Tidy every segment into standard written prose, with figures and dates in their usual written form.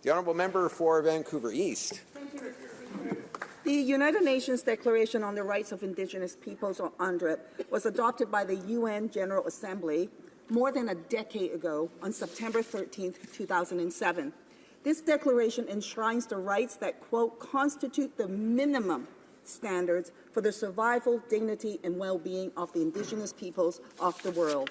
The honourable member for Vancouver East. Thank you. The United Nations Declaration on the Rights of Indigenous Peoples, or UNDRIP, was adopted by the UN General Assembly more than a decade ago on September 13, 2007. This declaration enshrines the rights that, quote, constitute the minimum standards for the survival, dignity, and well-being of the Indigenous peoples of the world.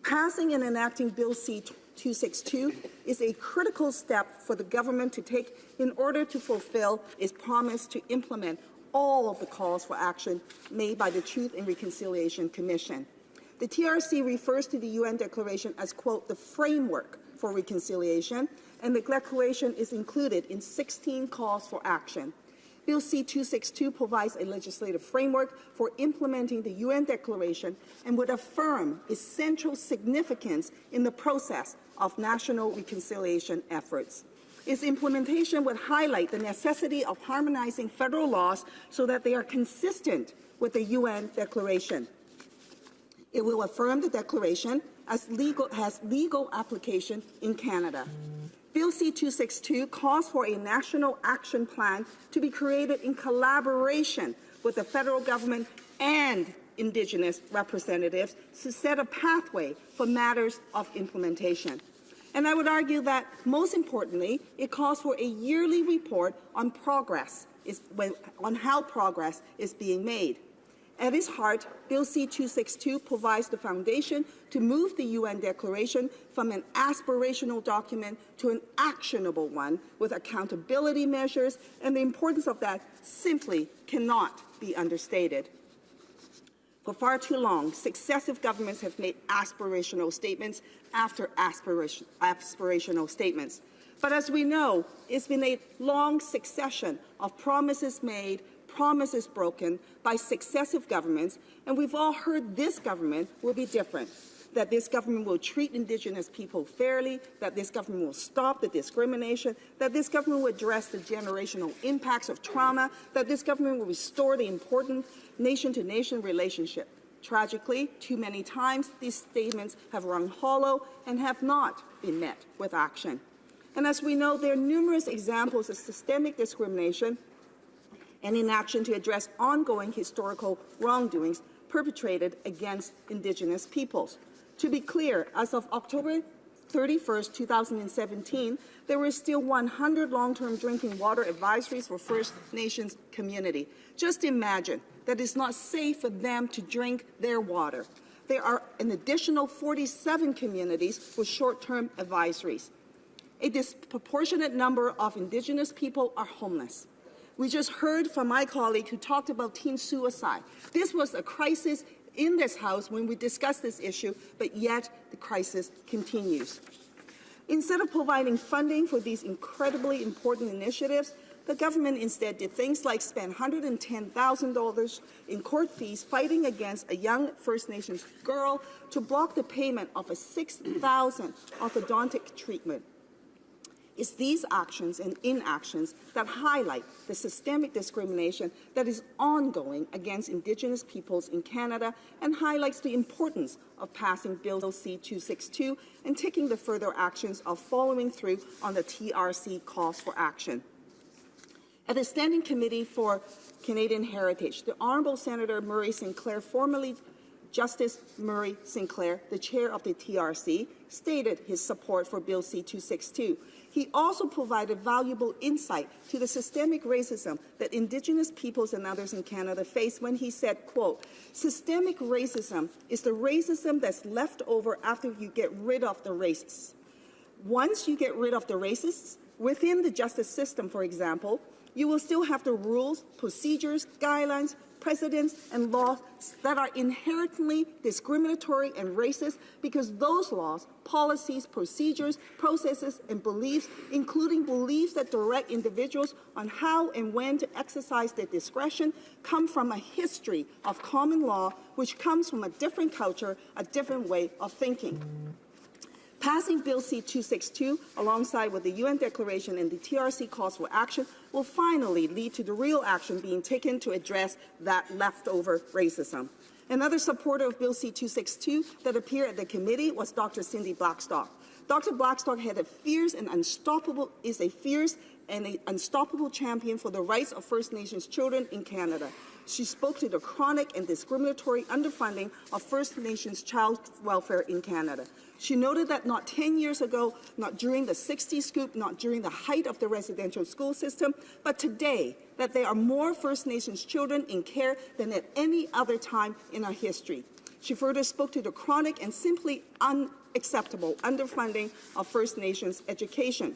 Passing and enacting Bill C-262 is a critical step for the government to take in order to fulfill its promise to implement all of the calls for action made by the Truth and Reconciliation Commission. The TRC refers to the UN Declaration as, quote, the framework for reconciliation, and the declaration is included in 16 calls for action. Bill C-262 provides a legislative framework for implementing the UN Declaration and would affirm its central significance in the process of national reconciliation efforts. Its implementation would highlight the necessity of harmonizing federal laws so that they are consistent with the UN Declaration. It will affirm the Declaration as legal application in Canada. Bill C-262 calls for a national action plan to be created in collaboration with the federal government and Indigenous representatives to set a pathway for matters of implementation. And I would argue that, most importantly, it calls for a yearly report on how progress is being made. At its heart, Bill C-262 provides the foundation to move the UN Declaration from an aspirational document to an actionable one with accountability measures, and the importance of that simply cannot be understated. For far too long, successive governments have made aspirational statements after aspirational statements. But as we know, it's been a long succession of promises made, promises broken by successive governments, and we've all heard this government will be different, that this government will treat Indigenous people fairly, that this government will stop the discrimination, that this government will address the generational impacts of trauma, that this government will restore the important nation-to-nation relationship. Tragically, too many times, these statements have rung hollow and have not been met with action. And as we know, there are numerous examples of systemic discrimination and inaction to address ongoing historical wrongdoings perpetrated against Indigenous peoples. To be clear, as of October 31, 2017, there were still 100 long-term drinking water advisories for First Nations community. Just imagine that it's not safe for them to drink their water. There are an additional 47 communities with short-term advisories. A disproportionate number of Indigenous people are homeless. We just heard from my colleague who talked about teen suicide. This was a crisis in this House when we discussed this issue, but yet the crisis continues. Instead of providing funding for these incredibly important initiatives, the government instead did things like spend $110,000 in court fees fighting against a young First Nations girl to block the payment of a $6,000 orthodontic treatment. It's these actions and inactions that highlight the systemic discrimination that is ongoing against Indigenous peoples in Canada and highlights the importance of passing Bill C-262 and taking the further actions of following through on the TRC calls for action. At the Standing Committee for Canadian Heritage, the Honourable Senator Murray Sinclair, formerly Justice Murray Sinclair, the chair of the TRC, stated his support for Bill C-262. He also provided valuable insight to the systemic racism that Indigenous peoples and others in Canada face when he said, quote, systemic racism is the racism that's left over after you get rid of the racists. Once you get rid of the racists, within the justice system, for example, you will still have the rules, procedures, guidelines, precedents, and laws that are inherently discriminatory and racist because those laws, policies, procedures, processes, and beliefs, including beliefs that direct individuals on how and when to exercise their discretion, come from a history of common law which comes from a different culture, a different way of thinking. Passing Bill C-262 alongside with the UN Declaration and the TRC calls for action will finally lead to the real action being taken to address that leftover racism. Another supporter of Bill C-262 that appeared at the committee was Dr. Cindy Blackstock. Dr. Blackstock is a fierce and unstoppable champion for the rights of First Nations children in Canada. She spoke to the chronic and discriminatory underfunding of First Nations child welfare in Canada. She noted that not 10 years ago, not during the 60s scoop, not during the height of the residential school system, but today, that there are more First Nations children in care than at any other time in our history. She further spoke to the chronic and simply unacceptable underfunding of First Nations education.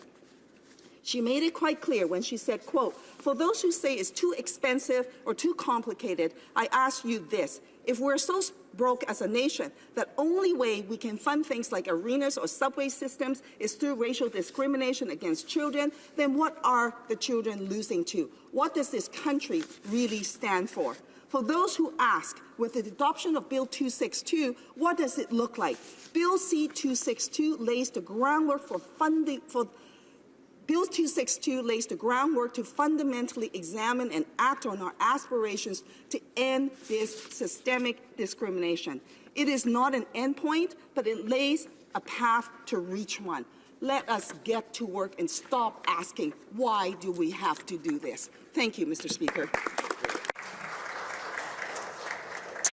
She made it quite clear when she said, quote, "For those who say it's too expensive or too complicated, I ask you this. If we're so broke as a nation, the only way we can fund things like arenas or subway systems is through racial discrimination against children, then what are the children losing to? What does this country really stand for?" For those who ask, with the adoption of Bill 262, what does it look like? Bill C-262 lays the groundwork Bill 262 lays the groundwork to fundamentally examine and act on our aspirations to end this systemic discrimination. It is not an endpoint, but it lays a path to reach one. Let us get to work and stop asking, why do we have to do this? Thank you, Mr. Speaker.